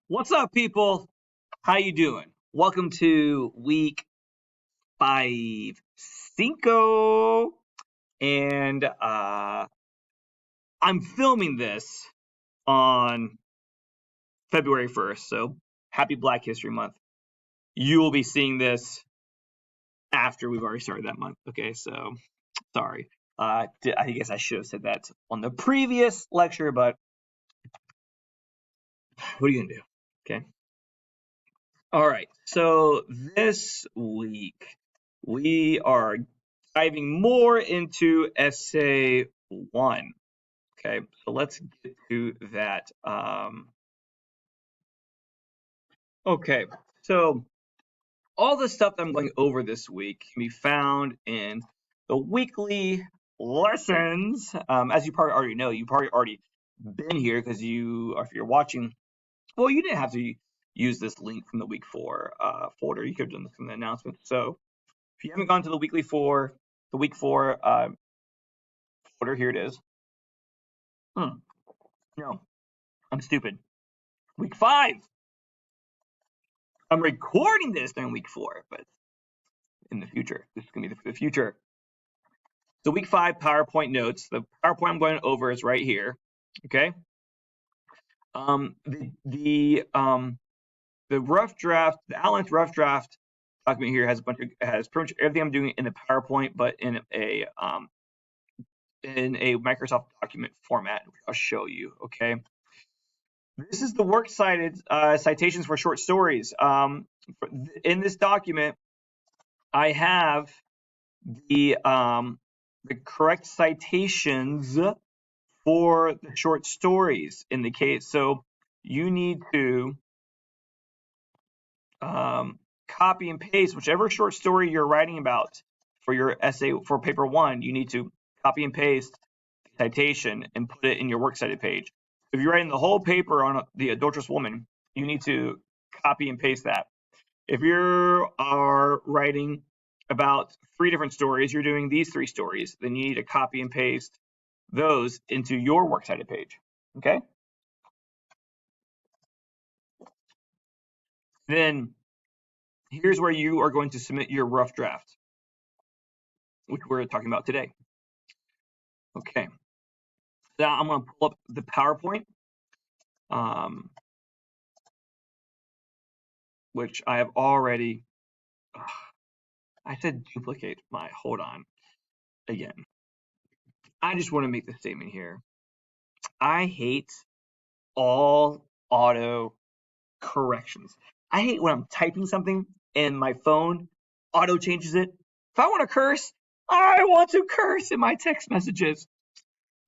What's up, people? How you doing? Welcome to week 5 and I'm filming this on February 1st, so happy Black History Month. You will be seeing this after we've already started that month. Okay, so sorry. I guess I should have said that on the previous lecture, but what are you gonna do? Okay. All right, so this week we are diving more into essay one. Okay, so let's get to that. Okay, so all the stuff that I'm going over this week can be found in the weekly lessons. As you probably already know, you've probably already been here because if you're watching, well, you didn't have to use this link from the week 4 folder. You could have done this from the announcement. So if you haven't gone to the week 4 folder, here it is. No, I'm stupid. Week 5. I'm recording this during week 4, but in the future, this is gonna be the future. So week 5 PowerPoint notes. The PowerPoint I'm going over is right here. Okay. The rough draft, the outline's rough draft document here has pretty much everything I'm doing in the PowerPoint, but in a Microsoft document format, which I'll show you. Okay. This is the works cited citations for short stories. In this document, I have the correct citations for the short stories in the case. So you need to copy and paste whichever short story you're writing about for your essay for paper 1. You need to copy and paste the citation and put it in your works cited page. If you're writing the whole paper on the adulterous woman, you need to copy and paste that. If you are writing about 3 different stories, you're doing these 3 stories, then you need to copy and paste those into your works cited page. Okay? Then here's where you are going to submit your rough draft, which we're talking about today. Okay. Now I'm going to pull up the PowerPoint, which I have already. I said duplicate hold on. Again. I just want to make the statement here. I hate all auto corrections. I hate when I'm typing something and my phone auto changes it. If I want to curse, I want to curse in my text messages.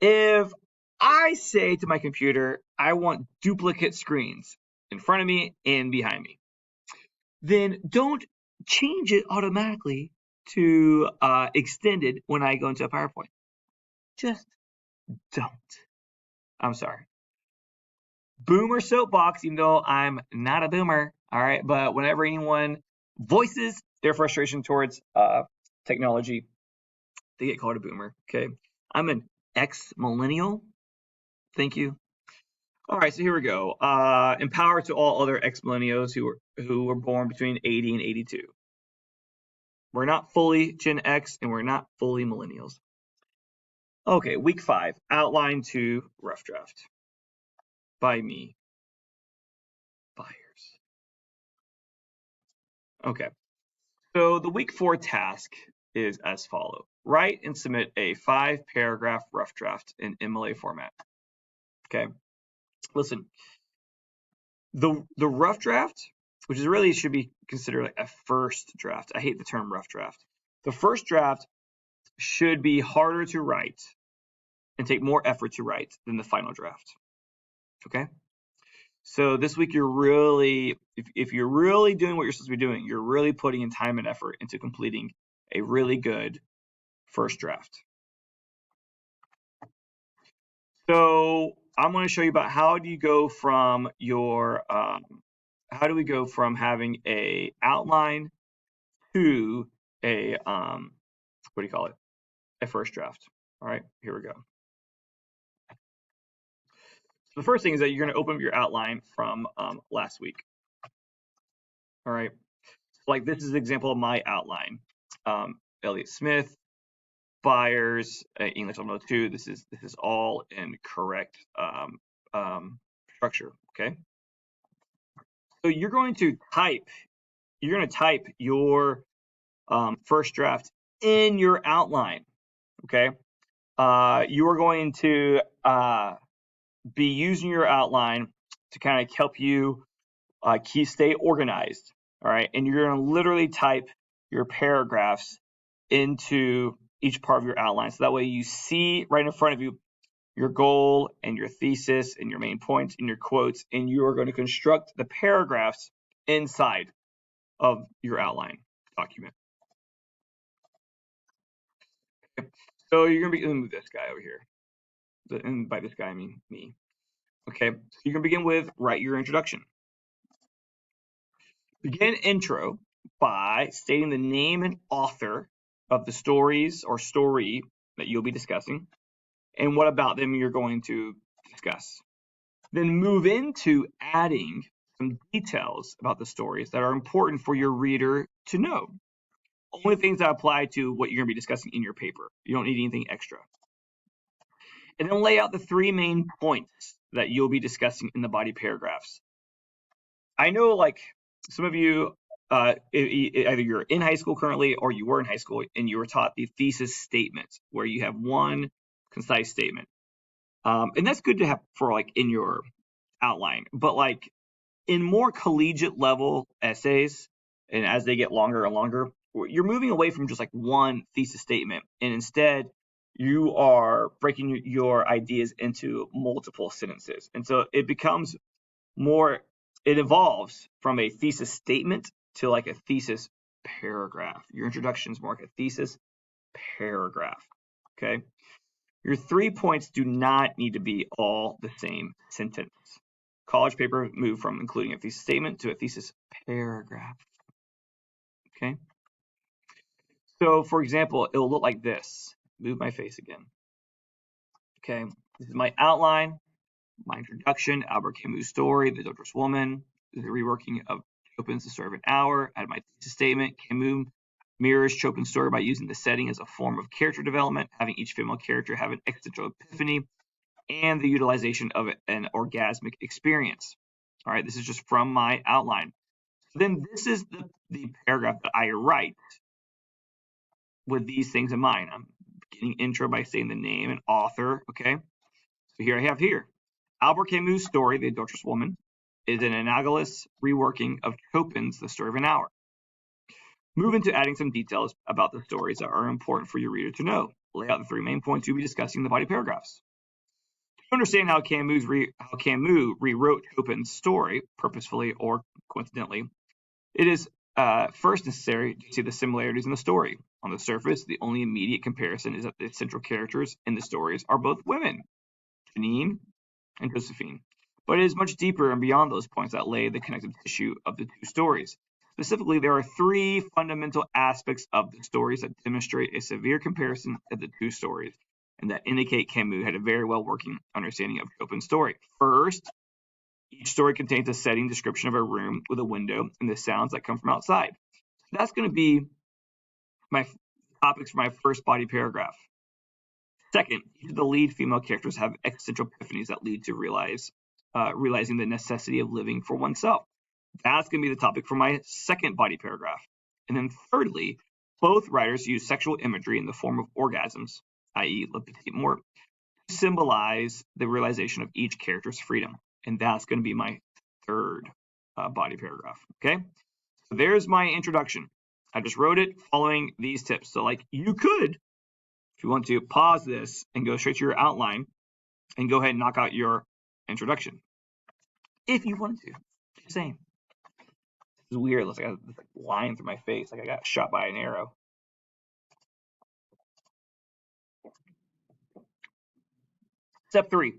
If I say to my computer, I want duplicate screens in front of me and behind me, then don't change it automatically to extended when I go into a PowerPoint. Just don't. I'm sorry. Boomer soapbox, even though I'm not a boomer, all right? But whenever anyone voices their frustration towards technology, they get called a boomer, okay? I'm an ex-millennial. Thank you. All right, so here we go. Empower to all other ex-millennials who were born between 80 and 82. We're not fully Gen X, and we're not fully millennials. Okay, week 5, outline to rough draft by me. Buyers. Okay, so the week 4 task is as follows. Write and submit a 5-paragraph rough draft in MLA format. Okay, listen, the rough draft, which is really should be considered like a first draft. I hate the term rough draft. The first draft should be harder to write and take more effort to write than the final draft. Okay? So this week you're really, if you're really doing what you're supposed to be doing, you're really putting in time and effort into completing a really good first draft. So I'm going to show you about how do you go from your, how do we go from having a outline to a, what do you call it? A first draft. All right, here we go. the first thing is that you're going to open up your outline from last week. All right. So like this is an example of my outline. Elliott Smith, Byers, English 102. This is all in correct structure. Okay. So you're going to type your first draft in your outline. Okay. You are going to be using your outline to kind of help you stay organized. All right. And you're going to literally type your paragraphs into each part of your outline. So that way you see right in front of you your goal and your thesis and your main points and your quotes, and you are going to construct the paragraphs inside of your outline document. Okay. So you're going to begin with this guy over here. And by this guy, I mean me. Okay. So you're going to begin with write your introduction. Begin intro by stating the name and author of the stories or story that you'll be discussing and what about them you're going to discuss. Then move into adding some details about the stories that are important for your reader to know. Only things that apply to what you're going to be discussing in your paper. You don't need anything extra. And then lay out the 3 main points that you'll be discussing in the body paragraphs. I know like some of you, either you're in high school currently or you were in high school and you were taught the thesis statement where you have one concise statement. And that's good to have for like in your outline, but like in more collegiate level essays, and as they get longer and longer, you're moving away from just like one thesis statement, and instead you are breaking your ideas into multiple sentences. And so it becomes more, it evolves from a thesis statement to like a thesis paragraph. Your introduction is more like a thesis paragraph. Okay. Your 3 points do not need to be all the same sentence. College paper moved from including a thesis statement to a thesis paragraph. Okay. So for example, it'll look like this. Move my face again. Okay. This is my outline, my introduction, Albert Camus' story, The Adulterous Woman, the reworking of Chopin's The Story of an Hour. Add my thesis statement. Camus mirrors Chopin's story by using the setting as a form of character development, having each female character have an existential epiphany, and the utilization of an orgasmic experience. All right, this is just from my outline. Then this is the paragraph that I write with these things in mind. I'm beginning intro by saying the name and author. Okay, so here I have Albert Camus' story, The Adulterous Woman, is an analogous reworking of Chopin's The Story of an Hour. Move into adding some details about the stories that are important for your reader to know. Lay out the 3 main points you'll be discussing in the body paragraphs. To understand how Camus rewrote Chopin's story, purposefully or coincidentally, it is first necessary to see the similarities in the story. On the surface, the only immediate comparison is that the central characters in the stories are both women, Janine and Josephine. But it is much deeper and beyond those points that lay the connective tissue of the 2 stories. Specifically, there are 3 fundamental aspects of the stories that demonstrate a severe comparison of the 2 stories and that indicate Camus had a very well working understanding of Chopin's story. First, each story contains a setting description of a room with a window and the sounds that come from outside. That's going to be my topics for my first body paragraph. Second, each of the lead female characters have existential epiphanies that lead to realizing the necessity of living for oneself. That's going to be the topic for my second body paragraph. And then thirdly, both writers use sexual imagery in the form of orgasms, i.e. le petit mort, to symbolize the realization of each character's freedom. And that's going to be my third body paragraph. Okay, so there's my introduction. I just wrote it following these tips. So like you could, if you want to, pause this and go straight to your outline and go ahead and knock out your introduction. If you wanted to. Just saying. This is weird. It looks like I have this line through my face, like I got shot by an arrow. Step 3.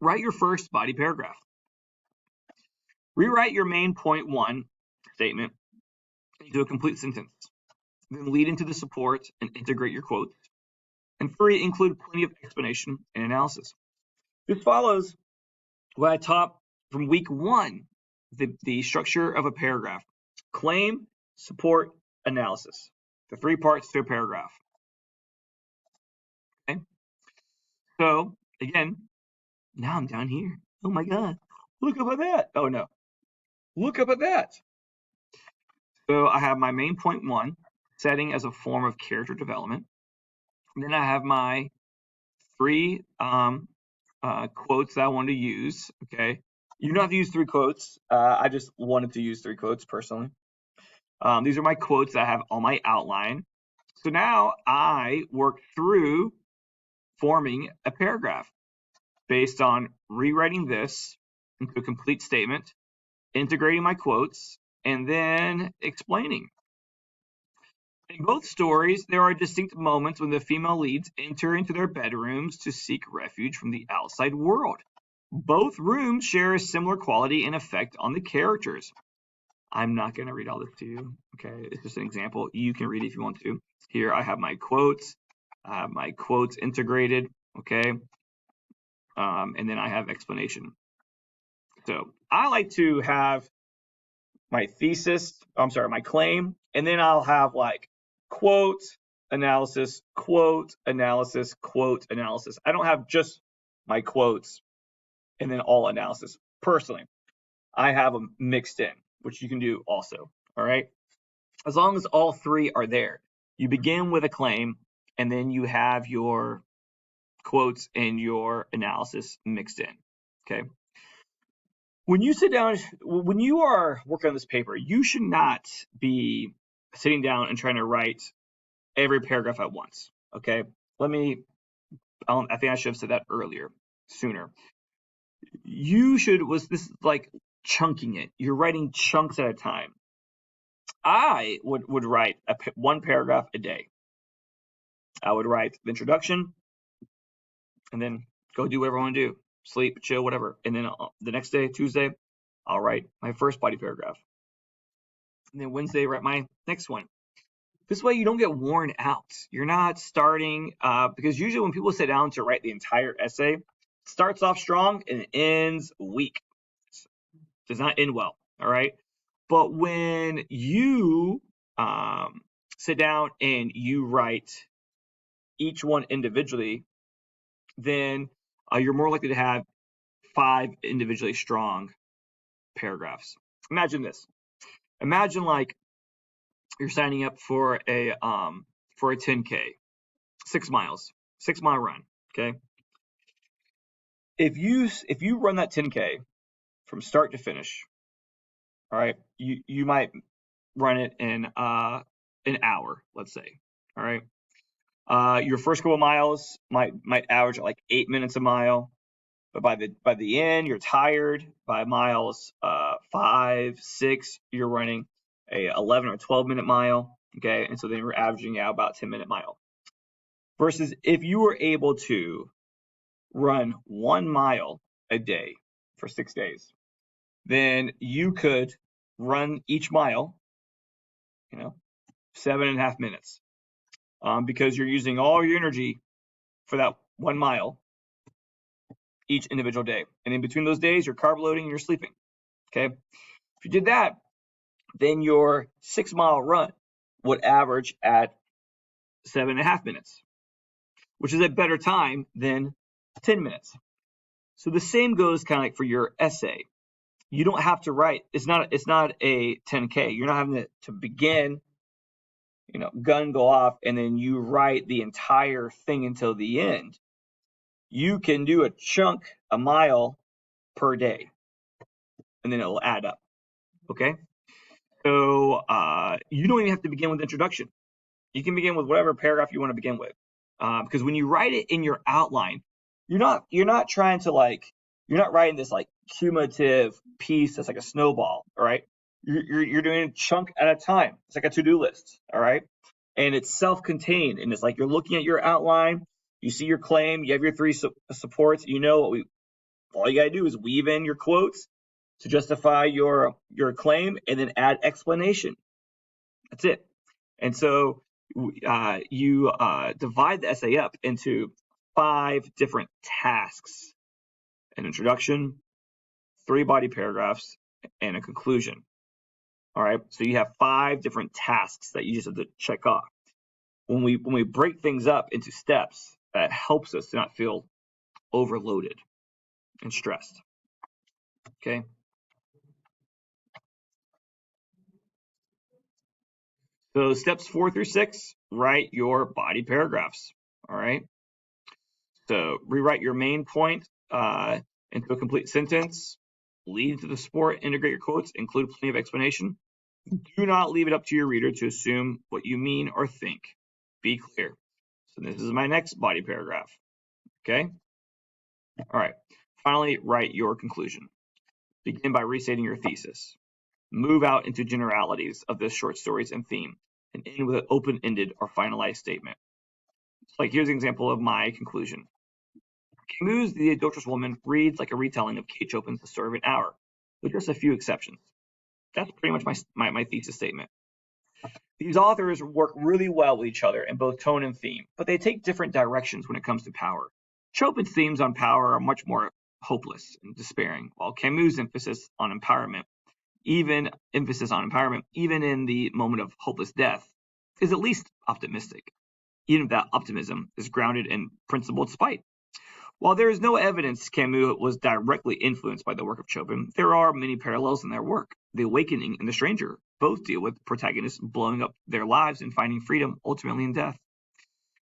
Write your first body paragraph. Rewrite your main point 1 statement into a complete sentence. Then lead into the support and integrate your quotes. And 3, include plenty of explanation and analysis. This follows what I taught from week 1, the structure of a paragraph: claim, support, analysis. The 3 parts to a paragraph. Okay. So again, now I'm down here. Oh my God, look up at that. Oh no, look up at that. So I have my main point 1, setting as a form of character development. And then I have my 3 quotes that I want to use. Okay. You don't have to use 3 quotes. I just wanted to use 3 quotes personally. These are my quotes that I have on my outline. So now I work through forming a paragraph based on rewriting this into a complete statement, integrating my quotes, and then explaining. In both stories, there are distinct moments when the female leads enter into their bedrooms to seek refuge from the outside world. Both rooms share a similar quality and effect on the characters. I'm not going to read all this to you. Okay, it's just an example. You can read it if you want to. Here I have my quotes. I have my quotes integrated. Okay, and then I have explanation. So I like to have my thesis. I'm sorry, my claim, and then I'll have like quote analysis, quote analysis, quote analysis. I don't have just my quotes and then all analysis. Personally, I have them mixed in, which you can do also. All right. As long as all 3 are there, you begin with a claim and then you have your quotes and your analysis mixed in. Okay. When you sit down, when you are working on this paper, you should not be sitting down and trying to write every paragraph at once. Okay. I think I should have said that sooner. This is like chunking it. You're writing chunks at a time. I would write 1 paragraph a day. I would write the introduction and then go do whatever I want to do, sleep, chill, whatever. And then the next day, Tuesday, I'll write my first body paragraph. And then Wednesday, write my next one. This way you don't get worn out. You're not starting, because usually when people sit down to write the entire essay, it starts off strong and it ends weak. It does not end well, all right? But when you sit down and you write each one individually, then you're more likely to have 5 individually strong paragraphs. Imagine this. Imagine like you're signing up for a 10K, 6 miles, 6-mile run. Okay. If you run that 10K from start to finish, all right, you might run it in an hour, let's say. All right. Your first couple of miles might average at like 8 minutes a mile, but by the end you're tired. By miles 5, 6, you're running a 11 or 12-minute mile. Okay, and so then you're averaging out about 10-minute mile. Versus if you were able to run 1 mile a day for 6 days, then you could run each mile, 7.5 minutes, because you're using all your energy for that 1 mile each individual day. And in between those days, you're carb loading and you're sleeping. Okay. If you did that, then your 6-mile run would average at 7.5 minutes, which is a better time than 10 minutes. So the same goes kind of like for your essay. You don't have to write. It's not a 10K. You're not having to begin, gun go off, and then you write the entire thing until the end. You can do a chunk, a mile per day, and then it'll add up. Okay. So you don't even have to begin with introduction. You can begin with whatever paragraph you want to begin with, because when you write it in your outline, you're not trying to you're not writing this like cumulative piece that's like a snowball. All right. You're doing a chunk at a time. It's like a to-do list. All right. And it's self-contained, and it's like you're looking at your outline. You see your claim. You have your 3 supports. All you gotta do is weave in your quotes to justify your claim, and then add explanation. That's it. And so you divide the essay up into 5 different tasks. an introduction, 3 body paragraphs, and a conclusion. All right, so you have 5 different tasks that you just have to check off. When we break things up into steps, that helps us to not feel overloaded and stressed. Okay. So steps 4 through 6, write your body paragraphs. All right. So rewrite your main point into a complete sentence. Lead to the sport, integrate your quotes, include plenty of explanation. Do not leave it up to your reader to assume what you mean or think. Be clear. So this is my next body paragraph. Okay. All right. Finally, write your conclusion. Begin by restating your thesis. Move out into generalities of the short stories and theme, and end with an open-ended or finalized statement. Like, here's an example of my conclusion. Camus' The Adulterous Woman reads like a retelling of Kate Chopin's The Story of an Hour, with just a few exceptions. That's pretty much my thesis statement. These authors work really well with each other in both tone and theme, but they take different directions when it comes to power. Chopin's themes on power are much more hopeless and despairing, while Camus' emphasis on empowerment, even in the moment of hopeless death, is at least optimistic, even if that optimism is grounded in principled spite. While there is no evidence Camus was directly influenced by the work of Chopin, there are many parallels in their work. The Awakening and The Stranger both deal with protagonists blowing up their lives and finding freedom, ultimately in death.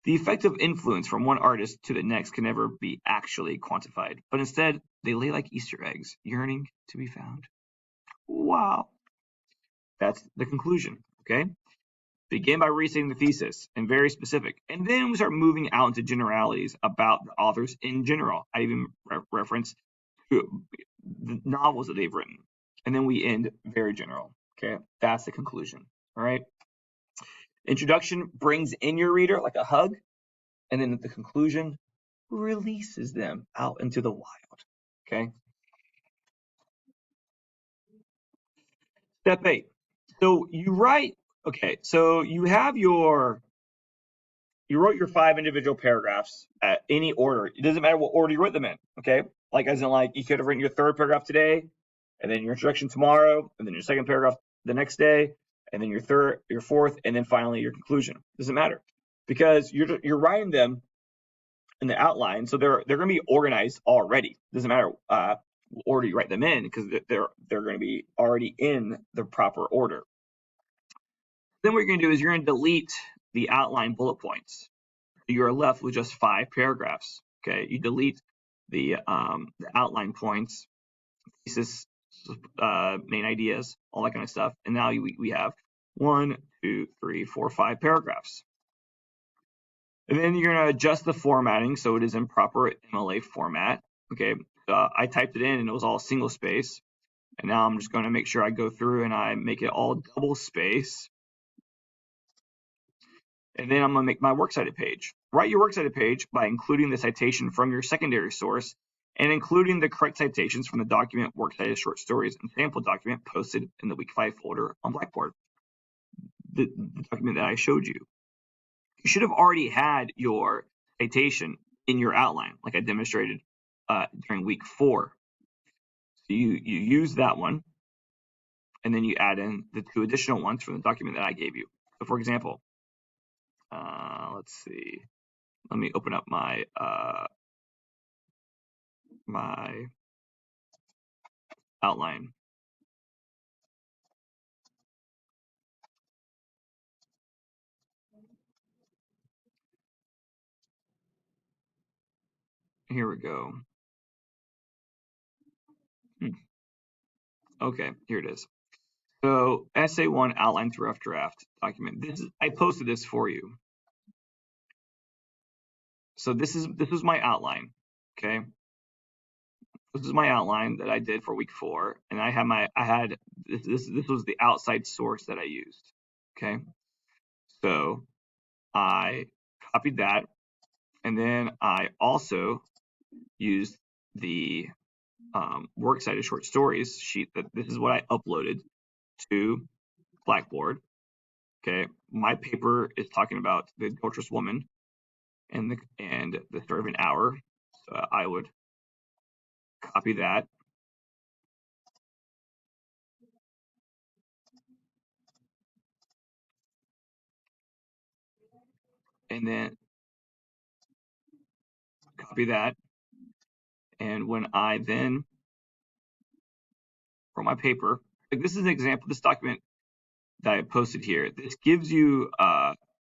The effect of influence from one artist to the next can never be actually quantified, but instead, they lay like Easter eggs, yearning to be found. Wow. That's the conclusion, okay? Begin by restating the thesis and very specific, and then we start moving out into generalities about the authors in general. I even reference the novels that they've written, and then we end very general. Okay, that's the conclusion. All right. Introduction brings in your reader like a hug, and then at the conclusion releases them out into the wild. Okay. Step 8. So you write. Okay, so you have you wrote your 5 individual paragraphs at any order. It doesn't matter what order you wrote them in, okay? Like, as in, like, you could have written your 3rd paragraph today, and then your introduction tomorrow, and then your 2nd paragraph the next day, and then your 3rd, your 4th, and then finally your conclusion. Doesn't matter, because you're writing them in the outline, so they're going to be organized already. Doesn't matter what order you write them in, because they're going to be already in the proper order. Then what you're going to do is you're going to delete the outline bullet points. You're left with just 5 paragraphs. Okay, you delete the outline points, thesis, main ideas, all that kind of stuff, and now we have 1, 2, 3, 4, 5 paragraphs. And then you're going to adjust the formatting so it is in proper MLA format. Okay, I typed it in and it was all single space, and now I'm just going to make sure I go through and I make it all double space. And then I'm going to make my works cited page. Write your works cited page by including the citation from your secondary source and including the correct citations from the document works cited short stories and sample document posted in the week 5 folder on Blackboard, the document that I showed you. You should have already had your citation in your outline, like I demonstrated during week 4. So you use that one, and then you add in the 2 additional ones from the document that I gave you. So, for example, let's see. Let me open up my my outline. Here we go. Okay, here it is. So essay 1, outline to rough draft document. I posted this for you. So this was my outline. Okay. This is my outline that I did for week 4, and this was the outside source that I used. Okay. So I copied that, and then I also used the works cited short stories sheet. This is what I uploaded to Blackboard. Okay, my paper is talking about the adulterous woman and the story of an hour. So I would copy that, and then copy that. And when I then, for my paper, like this is an example, this document that I posted here, this gives you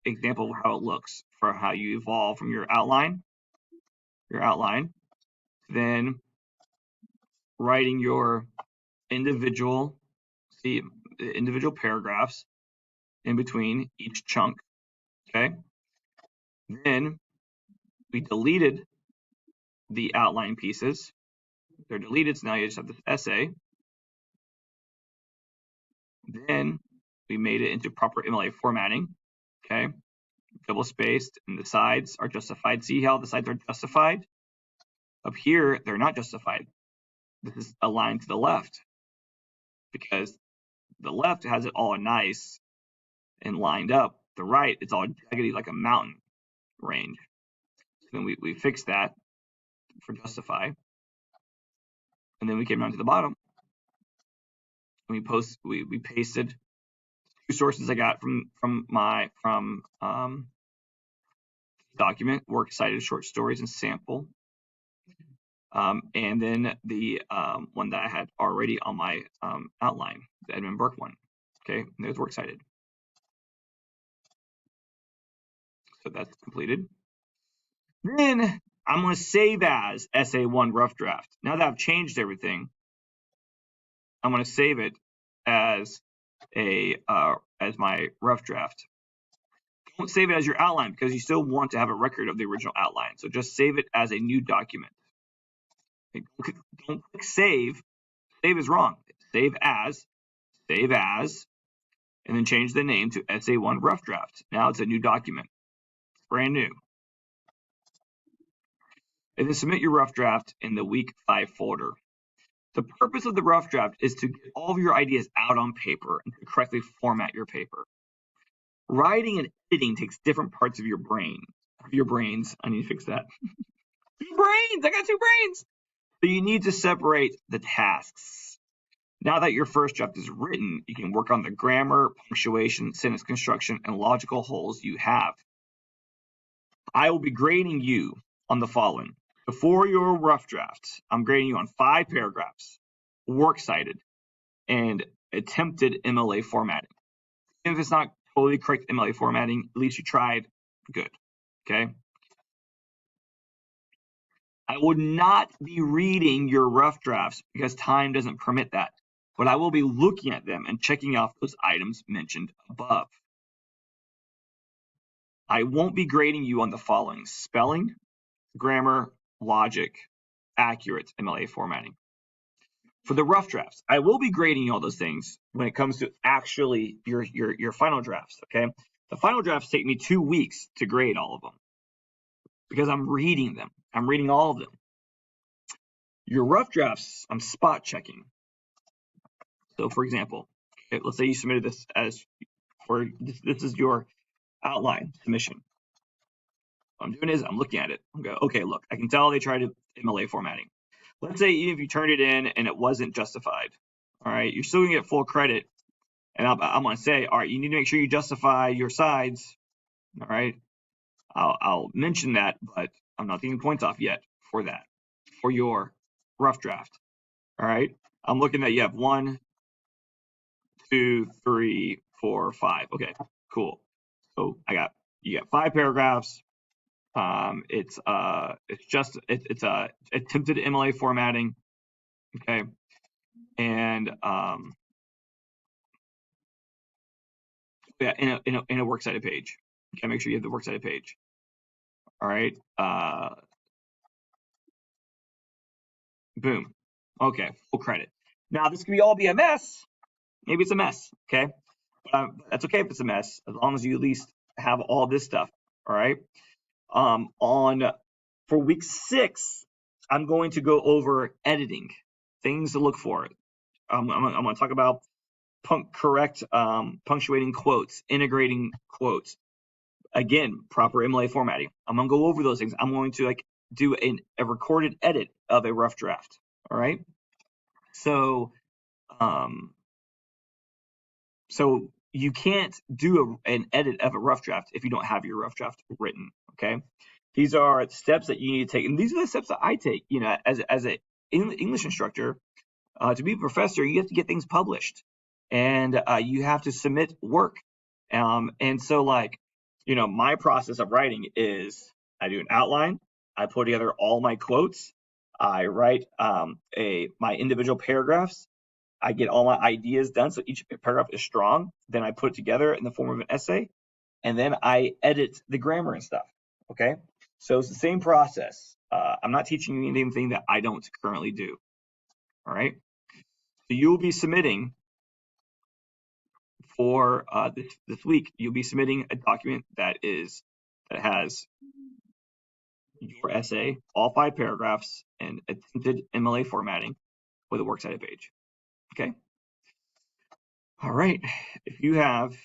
example of how it looks for how you evolve from your outline, then writing your individual, see, individual paragraphs in between each chunk, okay? Then we deleted the outline pieces. They're deleted, so now you just have this essay. Then we made it into proper MLA formatting, okay? Double spaced, and the sides are justified. See how the sides are justified? Up here, they're not justified. This is aligned to the left because the left has it all nice and lined up. The right, it's all jaggedy like a mountain range. So then we fixed that for justify. And then we came down to the bottom. And we pasted two sources I got from my document, works cited short stories and sample. And then the one that I had already on my outline, the Edmund Burke one. Okay, and there's works cited. So that's completed. Then I'm going to save as SA1 rough draft. Now that I've changed everything, I'm going to save it as as my rough draft. Don't save it as your outline because you still want to have a record of the original outline. So just save it as a new document. Okay, don't click save. Save is wrong. Save as, and then change the name to SA1 rough draft. Now it's a new document, brand new. And then submit your rough draft in the week 5 folder. The purpose of the rough draft is to get all of your ideas out on paper and to correctly format your paper. Writing and editing takes different parts of your brain. Your brains, I need to fix that. Two brains, I got two brains. So you need to separate the tasks. Now that your first draft is written, you can work on the grammar, punctuation, sentence construction, and logical holes you have. I will be grading you on the following. Before your rough draft, I'm grading you on 5 paragraphs, works cited, and attempted MLA formatting. Even if it's not totally correct MLA formatting, at least you tried. Good. Okay. I would not be reading your rough drafts because time doesn't permit that, but I will be looking at them and checking off those items mentioned above. I won't be grading you on the following: spelling, grammar, logic, accurate MLA formatting. For the rough drafts, I will be grading you all those things when it comes to actually your final drafts, okay? The final drafts take me 2 weeks to grade all of them because I'm reading them. I'm reading all of them. Your rough drafts, I'm spot checking. So for example, okay, let's say you submitted this as for this is your outline submission. What I'm doing is I'm looking at it. I'm going, okay, look, I can tell they tried MLA formatting. Let's say even if you turned it in and it wasn't justified, all right, you're still gonna get full credit. And I'm gonna say, all right, you need to make sure you justify your sides. All right, I'll mention that, but I'm not taking points off yet for that, for your rough draft. All right, I'm looking at you have 1, 2, 3, 4, 5. Okay, cool. So you got 5 paragraphs. It's attempted MLA formatting. Okay, and yeah, in a works cited page. Okay, make sure you have the works cited page. All right. Boom. Okay, full credit. Now this could all be a mess. Maybe it's a mess. Okay, that's okay if it's a mess, as long as you at least have all this stuff. All right. For week 6, I'm going to go over editing, things to look for. I'm going to talk about correct punctuating quotes, integrating quotes. Again, proper MLA formatting. I'm going to go over those things. I'm going to do a recorded edit of a rough draft. All right. So, um, so you can't do an edit of a rough draft if you don't have your rough draft written. Okay. These are steps that you need to take, and these are the steps that I take. As an English instructor, to be a professor, you have to get things published, and you have to submit work. And so, my process of writing is I do an outline, I put together all my quotes, I write my individual paragraphs, I get all my ideas done so each paragraph is strong. Then I put it together in the form of an essay, and then I edit the grammar and stuff. Okay, so it's the same process. I'm not teaching you anything that I don't currently do. All right. So you'll be submitting for this week. You'll be submitting a document that has your essay, all 5 paragraphs, and attempted MLA formatting with a works cited page. Okay. All right. If you have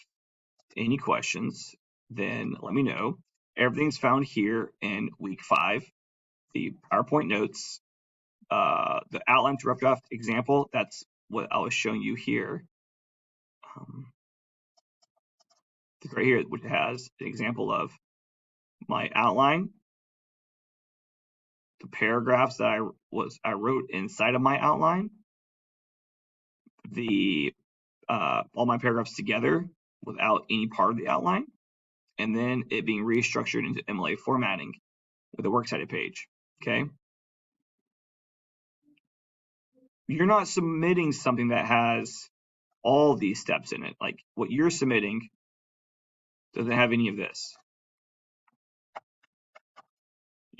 any questions, then let me know. Everything's found here in week 5. The PowerPoint notes, the outline to rough draft example. That's what I was showing you here. Right here, which has an example of my outline, the paragraphs that I wrote inside of my outline, the all my paragraphs together without any part of the outline, and then it being restructured into MLA formatting with a works cited page. Okay. You're not submitting something that has all these steps in it. Like what you're submitting doesn't have any of this.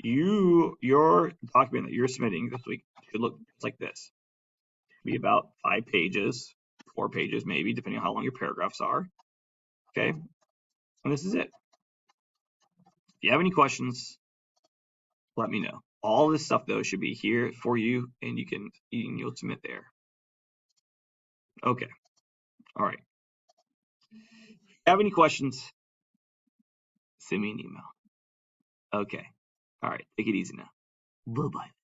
Your document that you're submitting this week should look just like this. Be about 5 pages, 4 pages maybe, depending on how long your paragraphs are. Okay, and this is it. If you have any questions, let me know. All this stuff though should be here for you, and you'll submit there. Okay, all right. If you have any questions, send me an email. Okay, all right. Take it easy now. Bye bye.